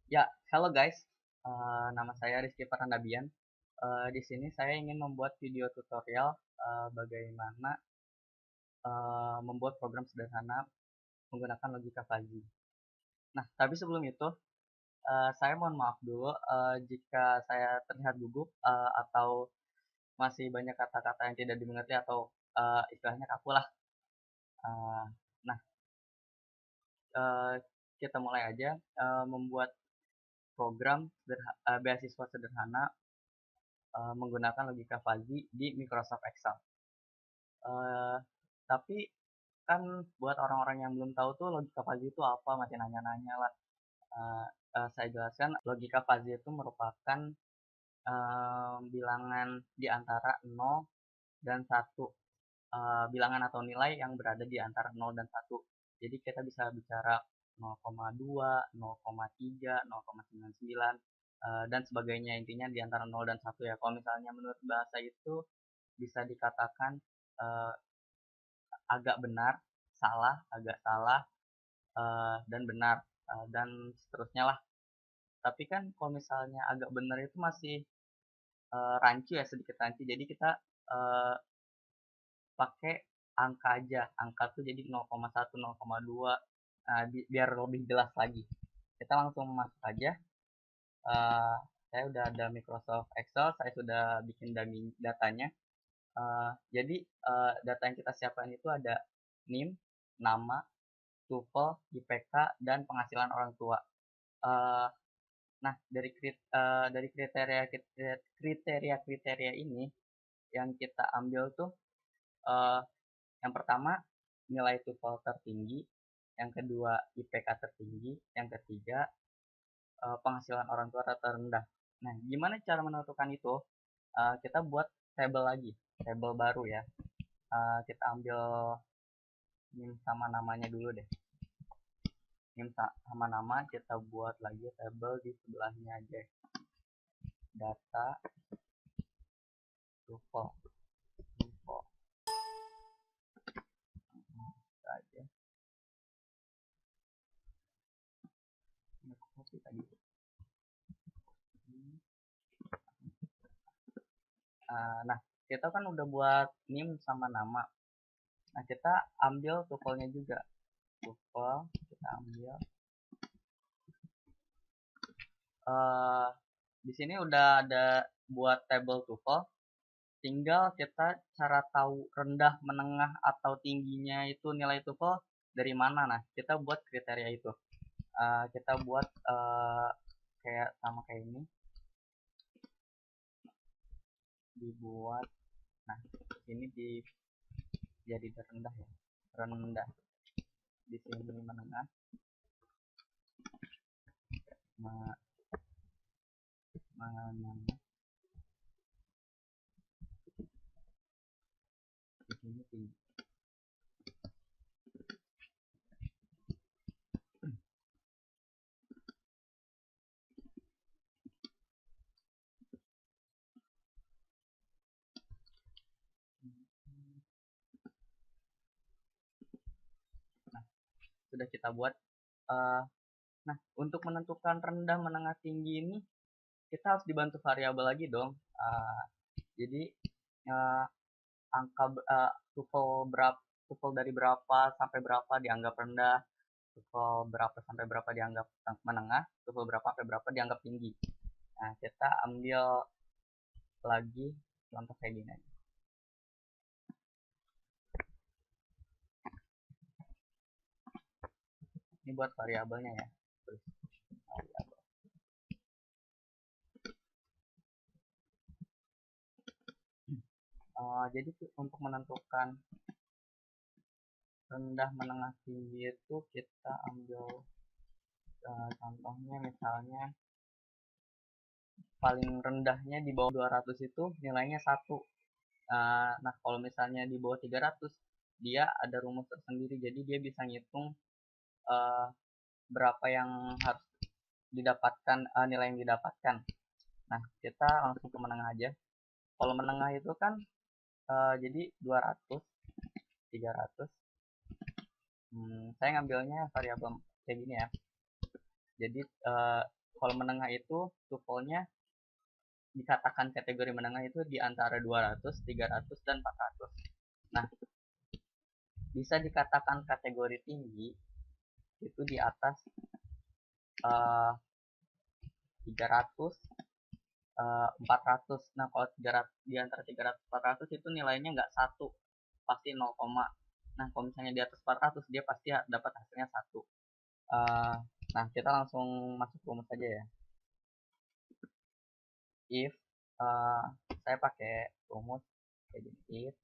Ya, halo guys. Nama saya Rizky Parandabian. Di sini saya ingin membuat video tutorial bagaimana membuat program sederhana menggunakan logika fuzzy. Nah, tapi sebelum itu, saya mohon maaf dulu jika saya terlihat gugup atau masih banyak kata-kata yang tidak dimengerti atau istilahnya kaku lah. Uh, nah, uh, kita mulai aja membuat program beasiswa sederhana menggunakan logika fuzzy di Microsoft Excel. Eh, tapi kan buat orang-orang yang belum tahu tuh logika fuzzy itu apa, masih nanya-nanya lah. Eh, saya jelaskan logika fuzzy itu merupakan bilangan di antara 0 dan 1. Bilangan atau nilai yang berada di antara 0 dan 1. Jadi kita bisa bicara 0,2, 0,3, 0,99 dan sebagainya, intinya di antara 0 dan 1 ya. Kalau misalnya menurut bahasa itu bisa dikatakan eh, agak benar, salah, agak salah, dan benar, dan seterusnya lah. Tapi kan kalau misalnya agak benar itu masih rancu ya, sedikit rancu. Jadi kita eh, pakai angka aja. Angka tuh jadi 0,1, 0,2, biar lebih jelas lagi. Kita langsung masuk aja. Eh, saya udah ada Microsoft Excel, saya sudah bikin dummy datanya. Jadi data yang kita siapkan itu ada NIM, nama, TOEFL, IPK, dan penghasilan orang tua. Uh, nah, dari kriteria ini yang kita ambil tuh uh, yang pertama nilai TOEFL tertinggi, yang kedua IPK tertinggi, yang ketiga penghasilan orang tua terendah. Nah, gimana cara menentukan itu? Kita buat tabel lagi, tabel baru ya. Kita ambil NIM sama namanya dulu deh. NIM sama nama kita buat lagi tabel di sebelahnya aja. Data info info aja. Ini copy tadi. Nah, kita kan udah buat NIM sama nama. Nah, kita ambil tuvelnya juga. Tuvel kita ambil. Di sini udah ada buat table tuvel. Tinggal kita cara tahu rendah, menengah, atau tingginya itu nilai TOEFL dari mana. Nah, kita buat kriteria itu. Kita buat kayak sama kayak ini. Dibuat. Nah, ini jadi rendah ya. Rendah. Di sini menengah. Menengah. Di sini tinggi. Nah, sudah kita buat. Nah, untuk menentukan rendah, menengah, tinggi ini kita harus dibantu variabel lagi dong. Jadi angka TOEFL dari berapa sampai berapa dianggap rendah, TOEFL berapa sampai berapa dianggap menengah, TOEFL berapa sampai berapa dianggap tinggi. Nah, kita ambil lagi contoh kayak gini aja. Ini buat variabelnya ya. Variabel. Jadi untuk menentukan rendah, menengah, tinggi itu kita ambil contohnya misalnya paling rendahnya di bawah 200 itu nilainya 1. Nah, kalau misalnya di bawah 300 dia ada rumus tersendiri, jadi dia bisa ngitung berapa yang harus didapatkan, nilai yang didapatkan. Nah, kita langsung ke menengah aja. Kalau menengah itu kan jadi 200, 300. Saya ngambilnya variabel kayak gini ya. Jadi Kalau menengah itu tuple-nya dikatakan kategori menengah itu di antara 200, 300, dan 400. Nah, bisa dikatakan kategori tinggi itu di atas 300, 400. Nah, kalau 300, di antara 300 400 itu nilainya nggak 1, pasti 0, nah kalau misalnya di atas 400 dia pasti dapat hasilnya 1. Nah, kita langsung masuk rumus saja ya. If saya pakai rumus kayak gini, if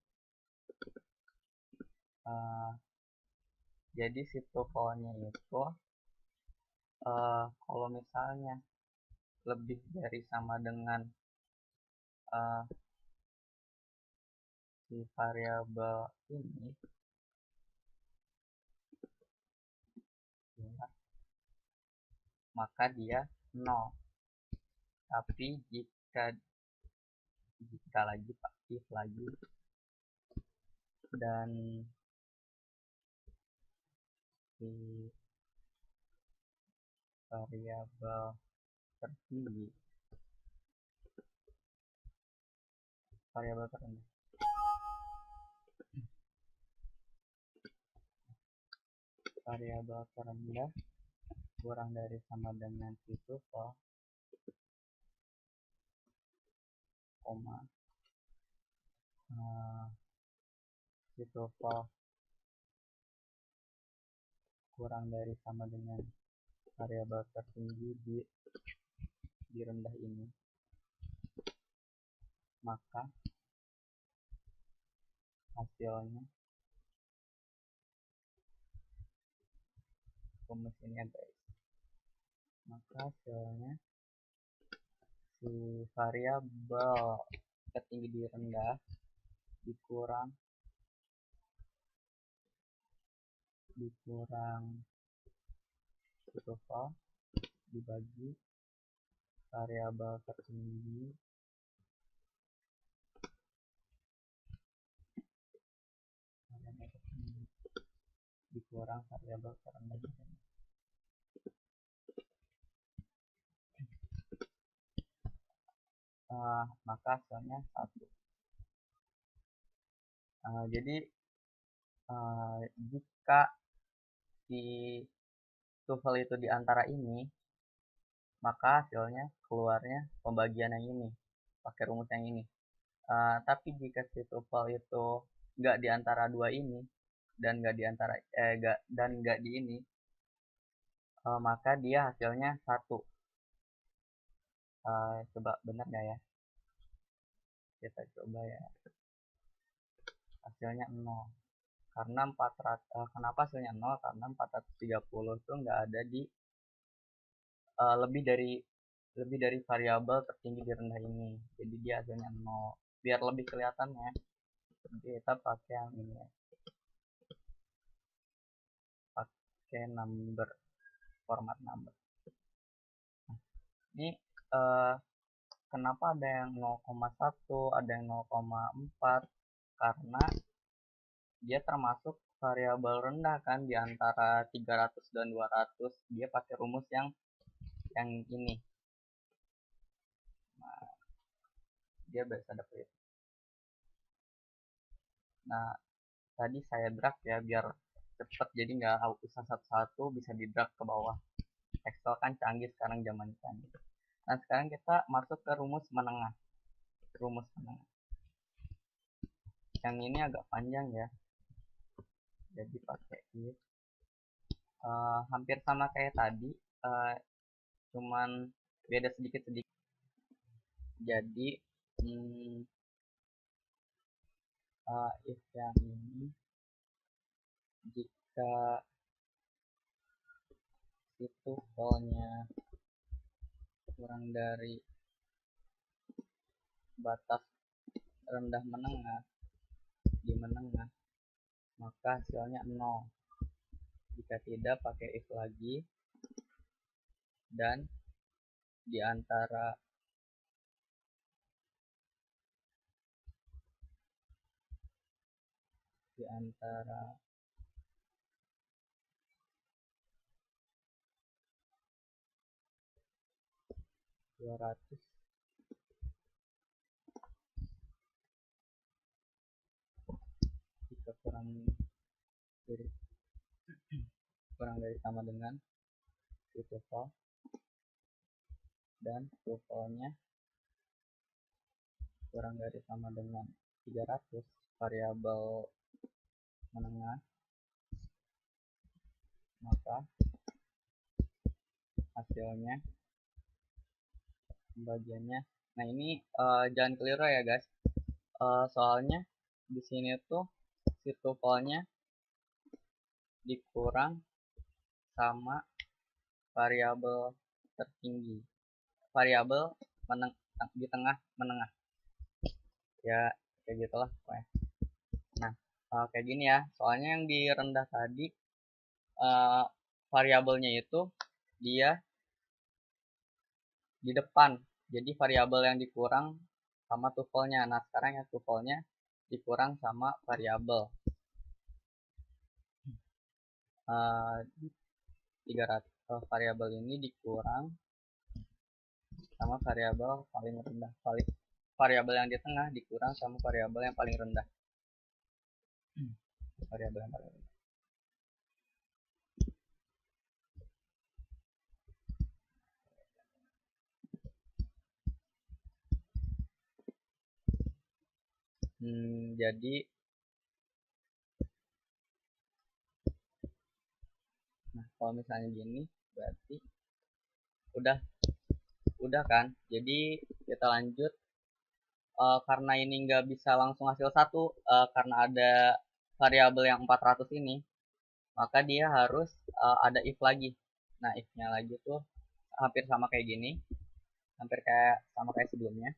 jadi si tuple-nya itu kalau misalnya lebih dari sama dengan si variabel ini, ya, maka dia 0. Tapi jika lagi aktif lagi dan si variabel tertinggi, variabel terendah kurang dari sama dengan si tuple, koma si tuple kurang dari sama dengan variabel tertinggi di rendah ini, maka hasilnya rumus ini ya guys, maka hasilnya si variabel tertinggi di rendah dikurang si tuple dibagi variabel tertinggi dikurang variabel terendah. Maka hasilnya 1. Jadi jika si tuple itu di antara ini, maka hasilnya keluarnya pembagian yang ini pakai rumus yang ini. Tapi jika si tuple itu nggak di antara dua ini dan nggak di ini, maka dia hasilnya 1. Coba benar nggak ya? Kita coba ya. Hasilnya 0. Karena 400, kenapa hasilnya 0? Karena 430 itu nggak ada di lebih dari variabel tertinggi di rendah ini. Jadi dia hasilnya 0. Biar lebih kelihatan ya, kita pakai yang ini ya. Pakai number, format number. Nah, ini kenapa ada yang 0,1, ada yang 0,4? Karena dia termasuk variabel rendah kan, di antara 300 dan 200. Dia pakai rumus yang ini. Nah, dia bisa dapet. Nah, tadi saya drag ya biar cepet, jadi nggak usah satu-satu, bisa di drag ke bawah. Excel kan canggih sekarang, zaman canggih. Nah, sekarang kita masuk ke rumus menengah. Yang ini agak panjang ya, jadi pakai if. Hampir sama kayak tadi, cuman beda sedikit-sedikit. Jadi if yang ini, jika itu tuple-nya kurang dari batas rendah menengah, di menengah, maka hasilnya 0. Jika tidak, pakai if lagi, dan di antara 200 jika kurang dari sama dengan tuple dan tuple-nya kurang dari sama dengan 300, variabel menengah, maka hasilnya pembagiannya. Nah ini jangan keliru ya guys, soalnya di sini tuh si tuple-nya dikurang sama variabel tertinggi, variabel di tengah menengah ya, kayak gitulah pokoknya. Nah kayak gini ya, soalnya yang di rendah tadi variabelnya itu dia di depan, jadi variabel yang dikurang sama tuple-nya. Nah sekarang yang tuple-nya dikurang sama variabel 300, variabel ini dikurang sama variabel paling rendah, variabel yang di tengah dikurang sama variabel yang paling rendah. Variabel yang paling rendah. Jadi nah kalau misalnya gini berarti udah kan. Jadi kita lanjut, karena ini nggak bisa langsung hasil satu, karena ada variabel yang 400 ini, maka dia harus ada if lagi. Nah if-nya lagi tuh hampir sama kayak gini, hampir sama kayak sebelumnya.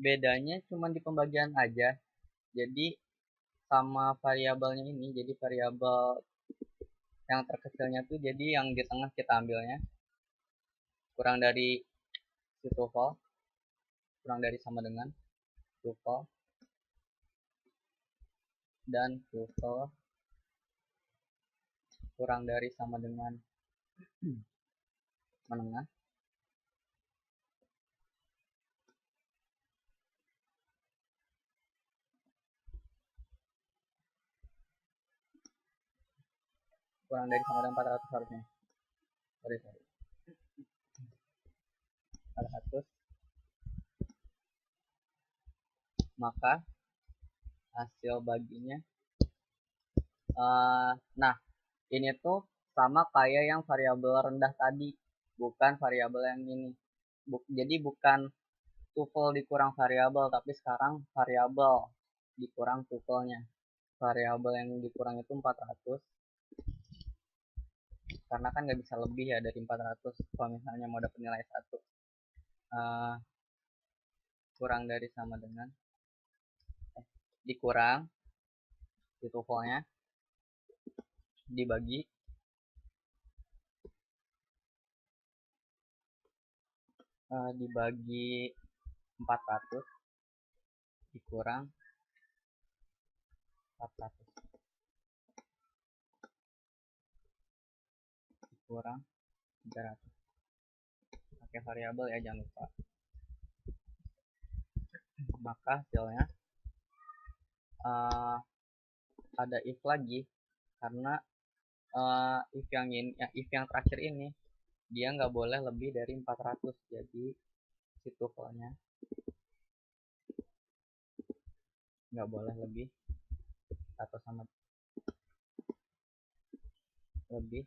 Bedanya cuma di pembagian aja. Jadi sama variabelnya ini, jadi variabel yang terkecilnya tuh jadi yang di tengah kita ambilnya kurang dari si tuple, kurang dari sama dengan tuple, dan tuple kurang dari sama dengan menengah, kurang dari sama dengan 400 harusnya. Sorry. 400, maka hasil baginya nah ini tuh sama kayak yang variabel rendah tadi, bukan variabel yang ini. Jadi bukan tuple dikurang variabel, tapi sekarang variabel dikurang tuple-nya. Variabel yang dikurang itu 400, karena kan nggak bisa lebih ya dari 400 kalau misalnya mau dapat nilai 1. Kurang dari sama dengan dikurang di tuple-nya dibagi dibagi 400 dikurang 400 dikurang 300. Pakai variabel ya, jangan lupa. Maka hasilnya ada if lagi, karena if yang terakhir ini dia nggak boleh lebih dari 400. Jadi si tuple-nya nggak boleh lebih atau sama lebih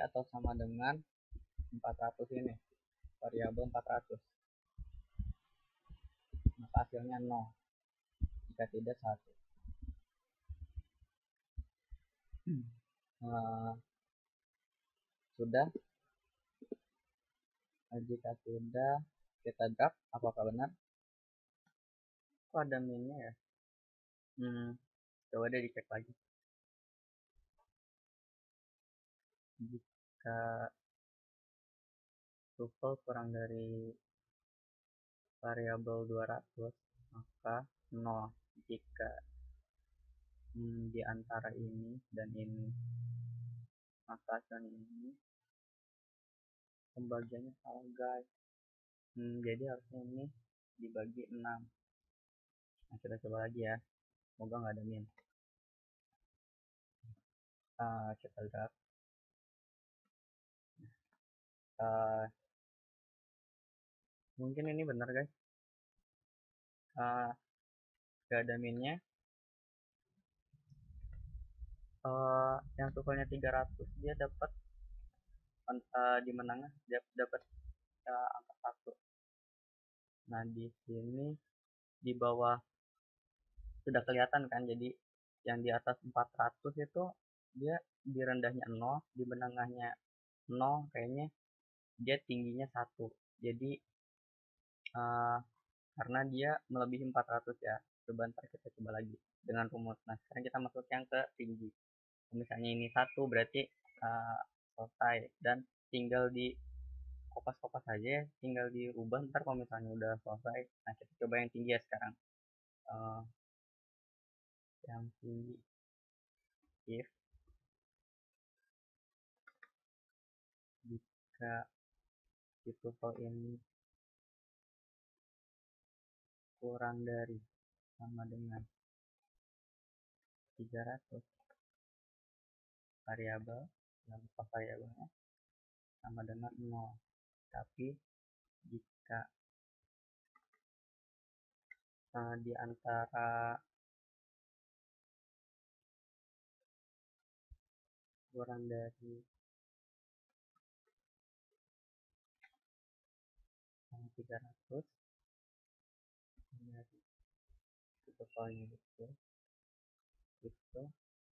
atau sama dengan 400 ini, variabel 400. Maka hasilnya 0 jika tidak 1. Sudah. Jika sudah, kita drag. Apakah benar? Kok ada minnya ya? Coba deh dicek lagi. Jika tuple kurang dari variabel 200, maka 0 jika di antara ini dan ini, maka hasilnya ini. Pembagiannya salah guys. Jadi harusnya ini dibagi 6. Nah, kita coba lagi ya, semoga nggak ada min. Kita lihat mungkin ini benar guys, nggak ada minnya. Yang tuvalnya 300 dia dapat di menengah dia dapat angka 1. Nah di sini di bawah sudah kelihatan kan, jadi yang di atas 400 itu dia di rendahnya 0, di menengahnya 0, kayaknya dia tingginya 1. Jadi karena dia melebihi 400 ya. Coba ntar kita coba lagi dengan rumus. Nah sekarang kita masuk yang ke tinggi. Misalnya ini 1 berarti selesai, dan tinggal di kopas-kopas aja, tinggal dirubah ntar kalau misalnya udah selesai. Nah kita coba yang tinggi ya sekarang. Yang tinggi, if jika tuval ini kurang dari sama dengan 300, variabel yang lupa variabelnya sama dengan 0. Tapi jika di antara kurang dari 300, dari tuvalnya itu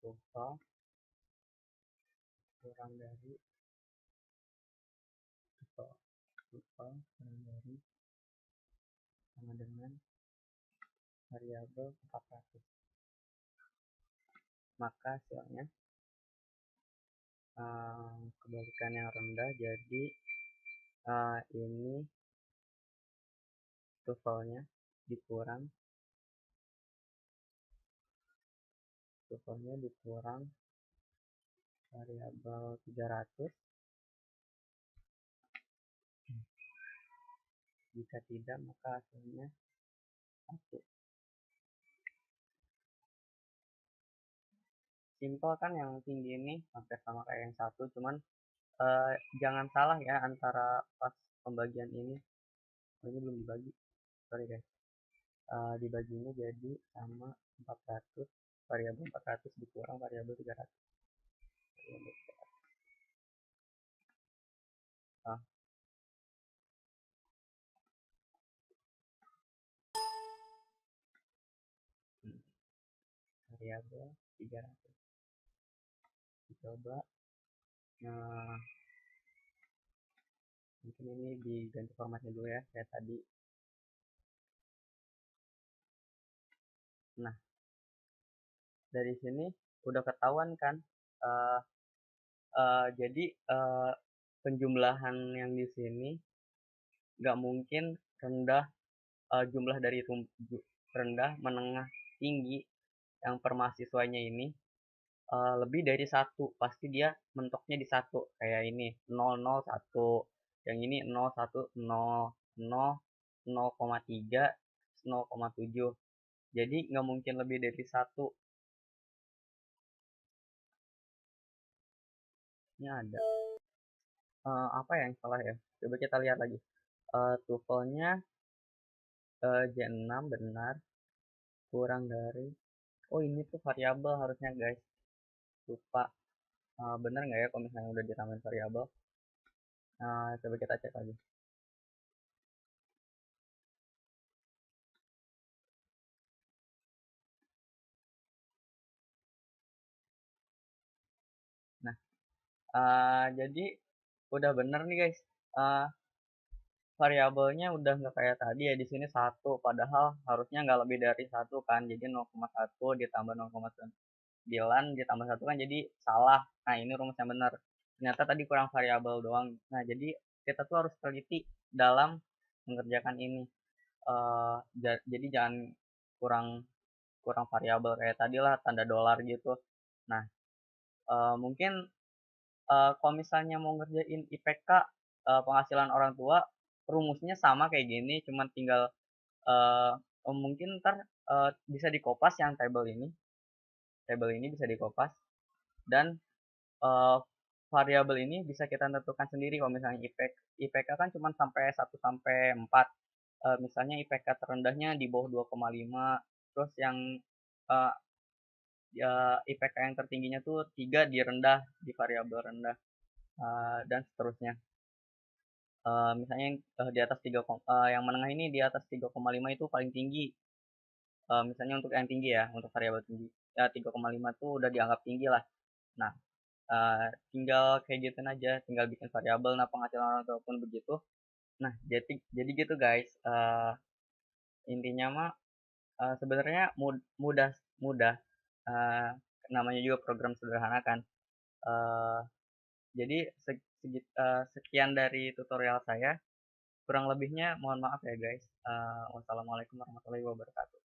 tuval kurang dari tuval kurang dari sama dengan variabel 400, maka hasilnya kebalikan yang rendah. Jadi ini tuvalnya dikurang variabel 300. Jika tidak, maka hasilnya 1. Simpel kan yang tinggi ini, hampir sama kayak yang 1, cuman jangan salah ya antara pas pembagian ini. Ini belum dibagi, sorry guys. Dibagi ini jadi sama 400, variabel 400 dikurang variabel 300. Variabel 300 dicoba. Mungkin ini diganti formatnya dulu ya, kayak tadi. Nah dari sini udah ketahuan kan, jadi penjumlahan yang di sini nggak mungkin rendah, jumlah dari rendah, menengah, tinggi yang per mahasiswanya ini lebih dari 1. Pasti dia mentoknya di 1, kayak ini 001, yang ini 01, 0, 0, 0,3, 0,7. Jadi nggak mungkin lebih dari 1. Ini ada apa yang salah ya, coba kita lihat lagi. Tuvalnya J6 benar, kurang dari, oh ini tuh variabel harusnya guys, lupa. Bener nggak ya kalau misalnya udah ditambahin variabel? Coba kita cek lagi. Nah jadi udah bener nih guys, variabelnya udah nggak kayak tadi ya, di sini 1, padahal harusnya nggak lebih dari 1 kan, jadi 0,1 ditambah 0,9 ditambah 1 kan jadi salah. Nah ini rumus yang benar, ternyata tadi kurang variabel doang. Nah jadi kita tuh harus teliti dalam mengerjakan ini, jadi jangan kurang kurang variabel kayak tadi lah tanda dolar gitu. Nah, mungkin kalau misalnya mau ngerjain IPK penghasilan orang tua, rumusnya sama kayak gini, cuman tinggal eh, mungkin ntar bisa dikopas yang tabel ini bisa dikopas dan eh, variabel ini bisa kita tentukan sendiri. Kalau misalnya IPK kan cuma sampai 1 sampai 4. Misalnya IPK terendahnya di bawah 2,5, terus yang eh, IPK yang tertingginya tuh 3 di rendah, di variabel rendah, dan seterusnya. Misalnya yang di atas yang menengah ini di atas 3,5 itu paling tinggi. Misalnya untuk yang tinggi ya, untuk variabel tinggi. Ya 3,5 tuh udah dianggap tinggi lah. Nah, tinggal kayak gitu aja, tinggal bikin variabel. Nah, penghasilan orang tua pun begitu. Nah, jadi gitu guys. Intinya mah sebenarnya mudah mudah. Eh, Namanya juga program sederhana kan. Eh, jadi sekian dari tutorial saya. Kurang lebihnya mohon maaf ya guys. Wassalamualaikum warahmatullahi wabarakatuh.